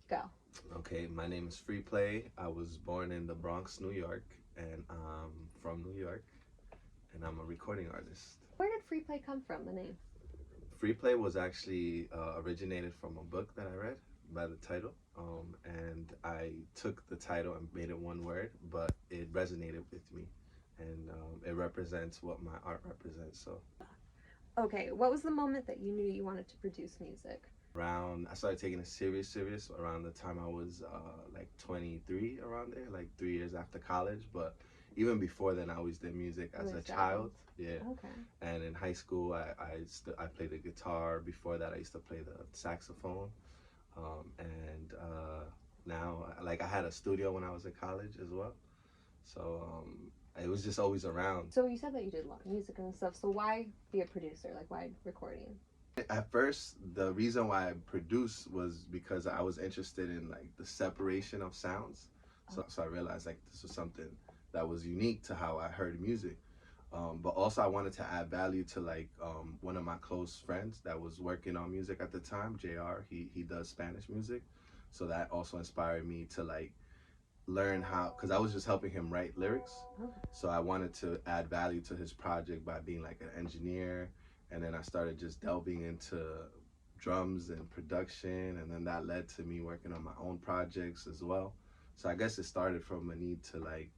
Go. Okay, my name is FREEPLAY. I was born in the Bronx, New York, and I'm from New York, and I'm a recording artist. Where did free play come from, the name? FREEPLAY was actually originated from a book that I read by the title, and I took the title and made it one word, but it resonated with me, and it represents what my art represents. So Okay, what was the moment that you knew you wanted to produce music? I started taking it serious around the time I was like 23, around there, like 3 years after college. But even before then, I always did music as a child. Yeah. Okay. And in high school, I played the guitar. Before that, I used to play the saxophone. And now, like, I had a studio when I was in college as well. So it was just always around. So you said that you did a lot of music and stuff. So why be a producer? Like, why recording? At first, the reason why I produced was because I was interested in like the separation of sounds. So I realized like this was something that was unique to how I heard music. But also I wanted to add value to like one of my close friends that was working on music at the time, JR. He does Spanish music. So that also inspired me to like learn how, because I was just helping him write lyrics. Okay. So I wanted to add value to his project by being like an engineer, and then I started just delving into drums and production, and then that led to me working on my own projects as well. So I guess it started from a need to like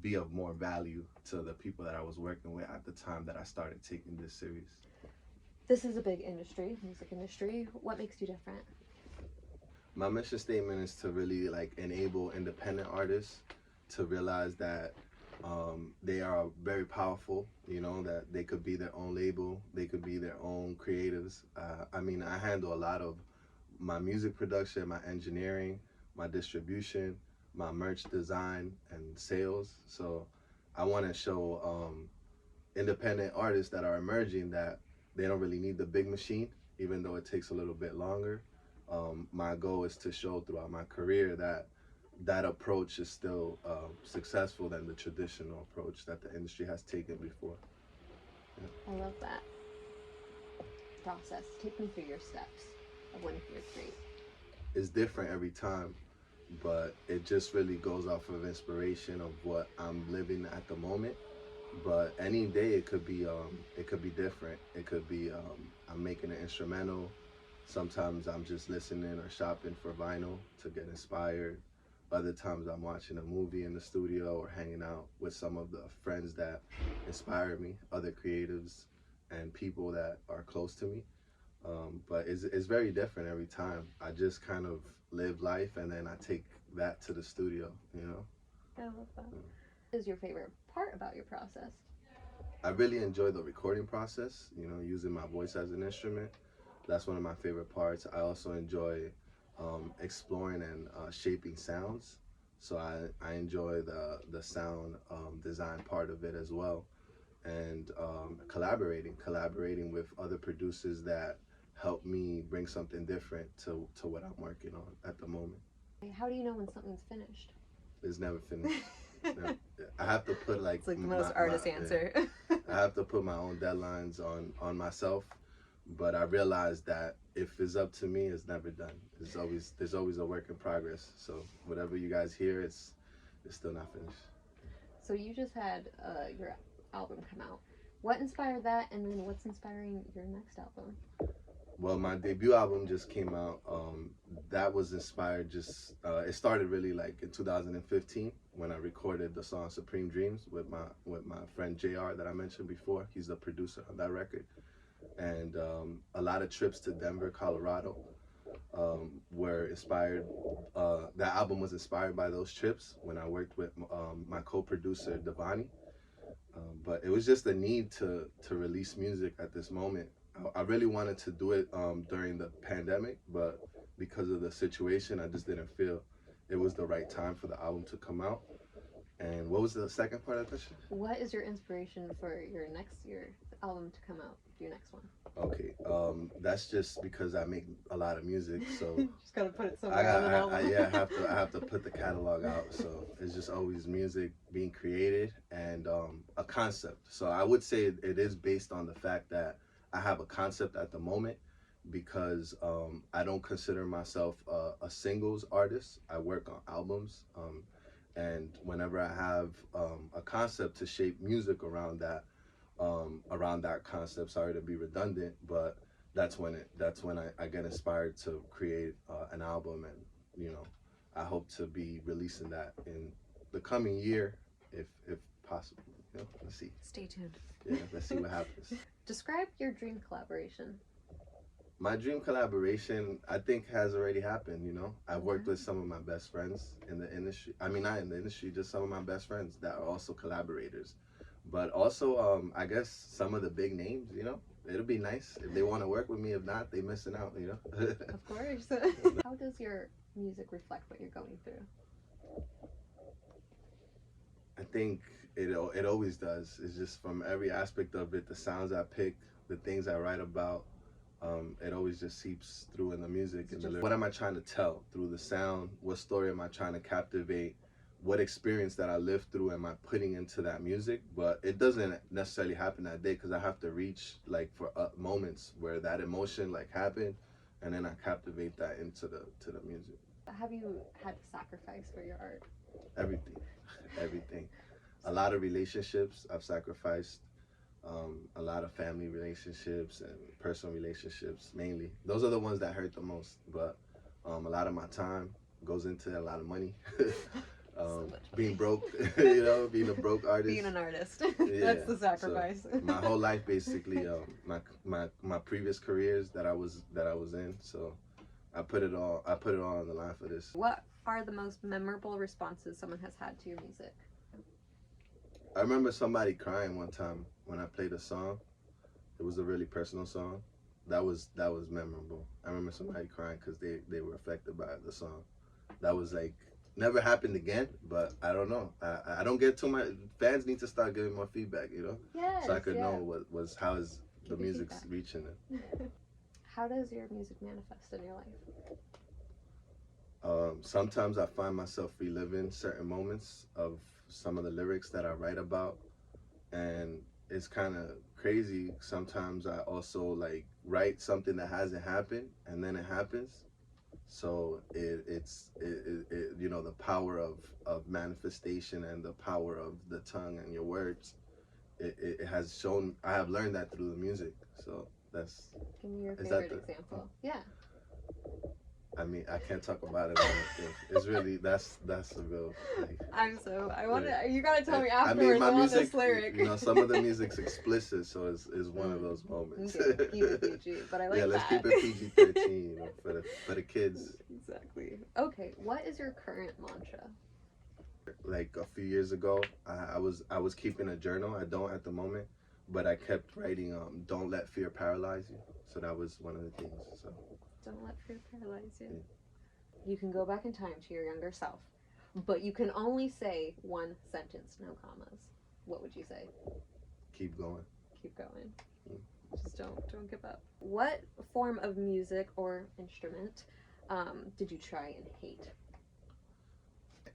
be of more value to the people that I was working with at the time that I started taking this serious. This is a big industry, music industry. What makes you different? My mission statement is to really like enable independent artists to realize that they are very powerful, you know, that they could be their own label, they could be their own creatives. I mean, I handle a lot of my music production, my engineering, my distribution, my merch design and sales. So I want to show independent artists that are emerging that they don't really need the big machine, even though it takes a little bit longer. My goal is to show throughout my career that that approach is still successful than the traditional approach that the industry has taken before. I love that process. Take me through your steps of when you're creating. It's different every time, but it just really goes off of inspiration of what I'm living at the moment. But any day it could be different. It could be I'm making an instrumental. Sometimes I'm just listening or shopping for vinyl to get inspired. Other times I'm watching a movie in the studio or hanging out with some of the friends that inspire me, other creatives and people that are close to me. But it's very different every time. I just kind of live life and then I take that to the studio, you know? I love that. What is your favorite part about your process? I really enjoy the recording process, you know, using my voice as an instrument. That's one of my favorite parts. I also enjoy exploring and shaping sounds. So I enjoy the sound design part of it as well. And collaborating with other producers that help me bring something different to what I'm working on at the moment. How do you know when something's finished? It's never finished. I have to put like it's like the most artist answer. Yeah. I have to put my own deadlines on myself, but I realize that if it's up to me, it's never done. There's always a work in progress. So whatever you guys hear, it's still not finished. So you just had your album come out. What inspired that, and then what's inspiring your next album? Well, my debut album just came out. That was inspired it started really like in 2015 when I recorded the song Supreme Dreams with my friend JR that I mentioned before. He's the producer on that record. And a lot of trips to Denver, Colorado were inspired. That album was inspired by those trips when I worked with my co-producer, Devani. But it was just a need to release music at this moment. I really wanted to do it during the pandemic, but because of the situation, I just didn't feel it was the right time for the album to come out. And what was the second part of the question? What is your inspiration for your album to come out, your next one? Okay, that's just because I make a lot of music, so just gotta put it somewhere on an album. I have to put the catalog out. So it's just always music being created and a concept. So I would say it is based on the fact that I have a concept at the moment, because I don't consider myself a singles artist. I work on albums, and whenever I have a concept to shape music around that concept. Sorry to be redundant, but that's when I get inspired to create an album, and you know, I hope to be releasing that in the coming year, if possible. You know, let's see. Stay tuned. Yeah, let's see what happens. Describe your dream collaboration. My dream collaboration, I think, has already happened. You know, I've worked with some of my best friends in the industry. I mean, not in the industry, just some of my best friends that are also collaborators. But also, I guess some of the big names. You know, it'll be nice if they want to work with me. If not, they missing out. You know. Of course. How does your music reflect what you're going through? I think it always does. It's just from every aspect of it, the sounds I pick, the things I write about. It always just seeps through in the music and the lyrics. What am I trying to tell through the sound? What story am I trying to captivate? What experience that I lived through am I putting into that music? But it doesn't necessarily happen that day, because I have to reach like for moments where that emotion like happened, and then I captivate that into the music. Have you had to sacrifice for your art? Everything, everything. A lot of relationships I've sacrificed. A lot of family relationships and personal relationships, mainly. Those are the ones that hurt the most. But a lot of my time goes into a lot of money. So being broke, you know, being a broke artist. Being an artist. Yeah, That's the sacrifice. So my whole life, basically, my previous careers that I was in. So I put it all on the line for this. What are the most memorable responses someone has had to your music? I remember somebody crying one time when I played a song. It was a really personal song. That was memorable. I remember somebody crying because they were affected by the song. That was like never happened again, but I don't know. I don't get too much. Fans need to start giving more feedback, you know, Yes, so I could know how is the Give me music's feedback. reaching it. How does your music manifest in your life? Sometimes I find myself reliving certain moments of some of the lyrics that I write about, and it's kind of crazy. Sometimes I also like write something that hasn't happened, and then it happens. So it's you know, the power of manifestation and the power of the tongue and your words. It has shown. I have learned that through the music. So that's. Give me your Is that favorite example. Yeah. I mean, I can't talk about it. It's really that's a real. Like, I want to. You gotta tell me I afterwards. mean, my I want music. this lyric. You know, some of the music's explicit, so it's one of those moments. Okay, keep it PG, but I like yeah, let's that. keep it PG-13, you know, for the kids. Exactly. Okay, what is your current mantra? Like a few years ago, I was keeping a journal. I don't at the moment, but I kept writing. Don't let fear paralyze you. So that was one of the things. So. Don't let fear paralyze you. Yeah. You can go back in time to your younger self, but you can only say one sentence, no commas. What would you say? Keep going. Keep going. Mm. Just don't give up. What form of music or instrument did you try and hate?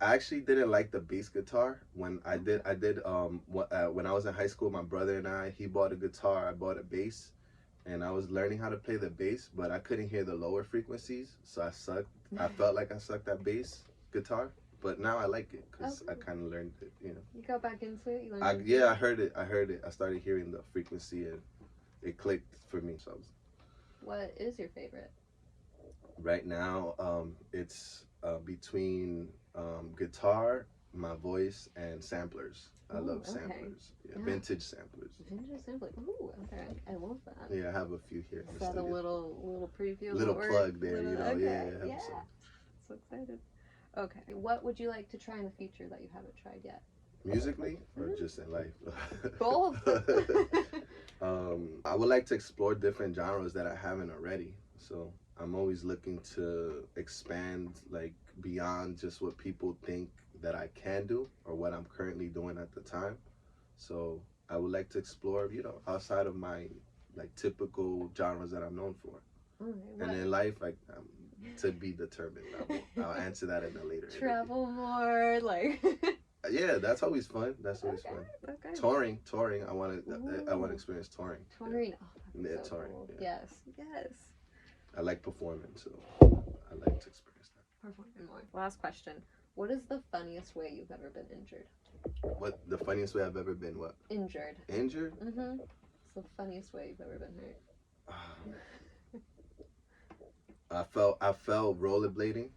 I actually didn't like the bass guitar when I did when I was in high school. My brother and he bought a guitar, I bought a bass, and I was learning how to play the bass, but I couldn't hear the lower frequencies, so I sucked. I felt like I sucked at bass guitar, but now I like it because I kind of learned it, you know. You got back into it? You learned it? I heard it. I started hearing the frequency, and it clicked for me. So What is your favorite? right now, it's between guitar, my voice, and samplers. I Ooh, love okay. samplers. Yeah, Yeah. Vintage samplers. Vintage sampling. Ooh, okay. I love that. Yeah, I have a few here. Is that a little preview? Little what plug there, you know. Okay. Yeah, I Yeah. have some. So excited. Okay. What would you like to try in the future that you haven't tried yet? Musically or just in life? Both. I would like to explore different genres that I haven't already. So I'm always looking to expand, like beyond just what people think that I can do or what I'm currently doing at the time. So I would like to explore, you know, outside of my like typical genres that I'm known for. Okay, And in life, like to be determined. I'll answer that in a later interview. Travel more, like. Yeah, that's always fun. That's always fun. Okay. Touring. I want to experience touring. Touring. Oh, Yeah, that'd be so touring, cool. yeah. Yes. I like performing, so I like to experience that. Performing more. Last question. What is the funniest way you've ever been injured? What the funniest way I've ever been? What? Injured. Injured? Mm-hmm. It's the funniest way you've ever been hurt. I fell rollerblading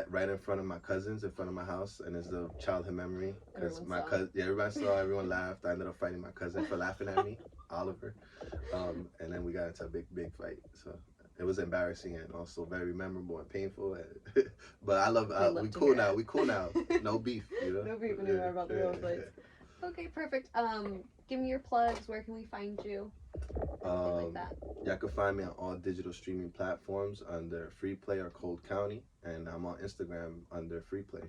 right in front of my cousins, in front of my house, and it's a childhood memory because my cousin, yeah, everybody saw, everyone laughed. I ended up fighting my cousin for laughing at me, Oliver, and then we got into a big fight. So it was embarrassing and also very memorable and painful. But I love we cool now. We cool now. No beef, you know. No beef anymore about the rollerblades. Okay, perfect. Give me your plugs. Where can we find you? Like that. Y'all can find me on all digital streaming platforms under FREEPLAY or Cold County, and I'm on Instagram under FREEPLAY.